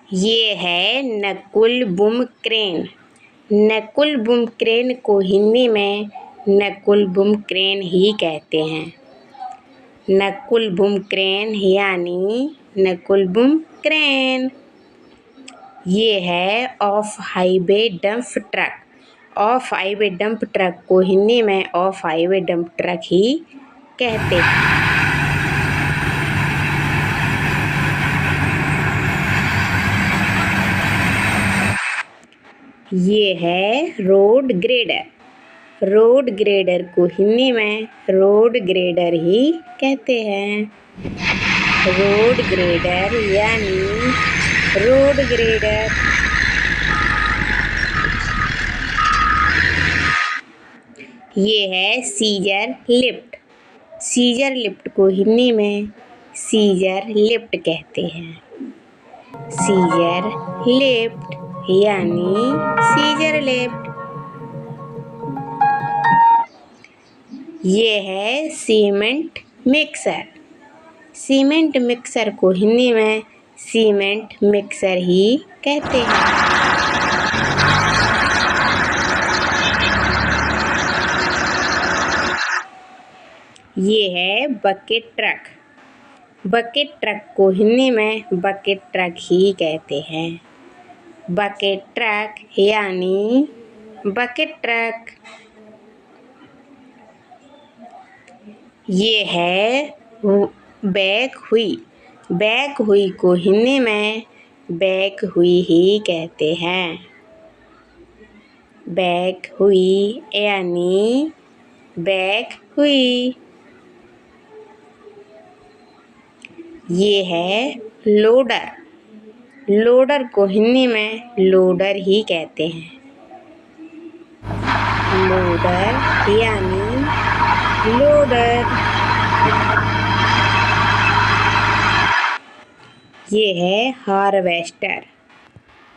ये है Nakul Bum crane. Nakul Bum crane को हिंदी में नकुल बुम क्रेन ही कहते हैं। नकुल बुम क्रेन यानी नकुल बुम क्रेन। ये है of highway dump truck. Of highway dump truck को हिंदी में ऑफ हाईवे डंप ट्रक ही कहते हैं। ये है रोड ग्रेडर। रोड ग्रेडर को हिंदी में रोड ग्रेडर ही कहते हैं। रोड ग्रेडर यानी रोड ग्रेडर। ये है सीजर लिफ्ट। सीजर लिफ्ट को हिंदी में सीजर लिफ्ट कहते हैं। सीजर लिफ्ट यानी सीजर लिफ्ट। ये है सीमेंट मिक्सर। सीमेंट मिक्सर को हिंदी में सीमेंट मिक्सर ही कहते हैं। ये है बकेट ट्रक। बकेट ट्रक को हिंदी में बकेट ट्रक ही कहते हैं। बकेट ट्रक यानी बकेट ट्रक। ये है बैक हुई। बैक हुई को हिंदी में बैक हुई ही कहते हैं। बैक हुई यानी बैक हुई। ये है लोडर। लोडर को हिंदी में लोडर ही कहते हैं। लोडर यानी लोडर। ये है हार्वेस्टर।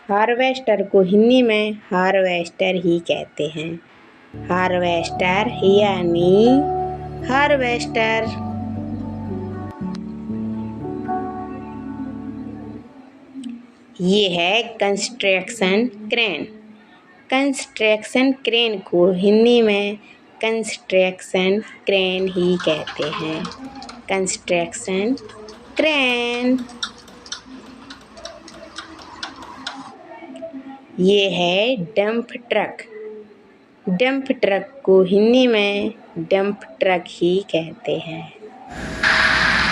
हार्वेस्टर को हिंदी में हार्वेस्टर ही कहते हैं। हार्वेस्टर यानी हार्वेस्टर। ये है कंस्ट्रक्शन क्रेन। कंस्ट्रक्शन क्रेन को हिंदी में कंस्ट्रक्शन क्रेन ही कहते हैं। Construction crane. ये है डंप ट्रक। डंप ट्रक को हिंदी में डंप ट्रक ही कहते हैं।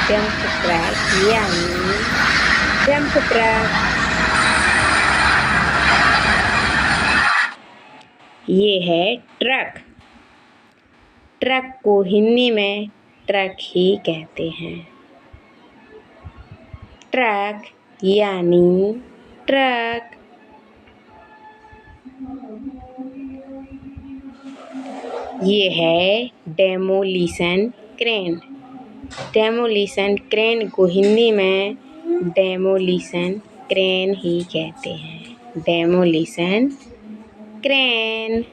डंप ट्रक यानी डंप ट्रक। ये है ट्रक। ट्रक को हिंदी में ट्रक ही कहते हैं। ट्रक यानी ट्रक। ये है डेमोलिशन क्रेन। डेमोलिशन क्रेन को हिंदी में डेमोलिशन क्रेन ही कहते हैं। Demolition crane.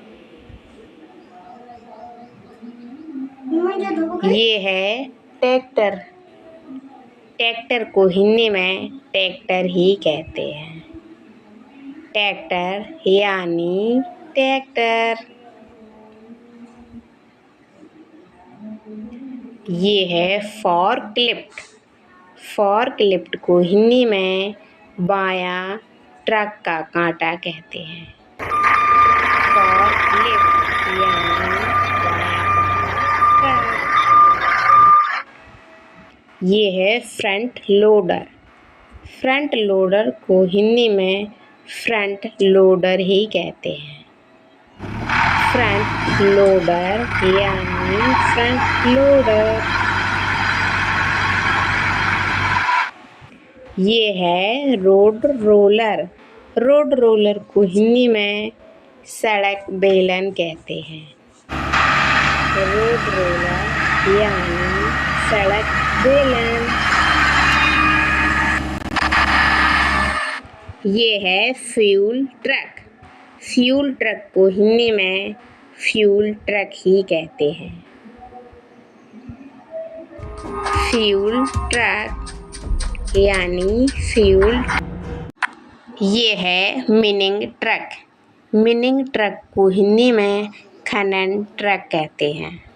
ये है ट्रैक्टर। ट्रैक्टर को हिंदी में ट्रैक्टर ही कहते हैं। ट्रैक्टर यानी ट्रैक्टर। ये है फॉर्क लिफ्ट। फॉर्क लिफ्ट को हिंदी में बायां ट्रक का कांटा कहते हैं। फॉर्क लिफ्ट यानी बायां ट्रक। ये है फ्रंट लोडर। फ्रंट लोडर को हिंदी में फ्रंट लोडर ही कहते हैं। फ्रंट लोडर यानी फ्रंट लोडर। ये है रोड रोलर। रोड रोलर को हिंदी में सड़क बेलन कहते हैं। रोड रोलर यानी सड़क बेलन। ये है फ्यूल ट्रक। फ्यूल ट्रक को हिंदी में फ्यूल ट्रक ही कहते हैं। फ्यूल ट्रक यानी फ्यूल। ये है मिनिंग ट्रक। मिनिंग ट्रक को हिंदी में खनन ट्रक कहते हैं।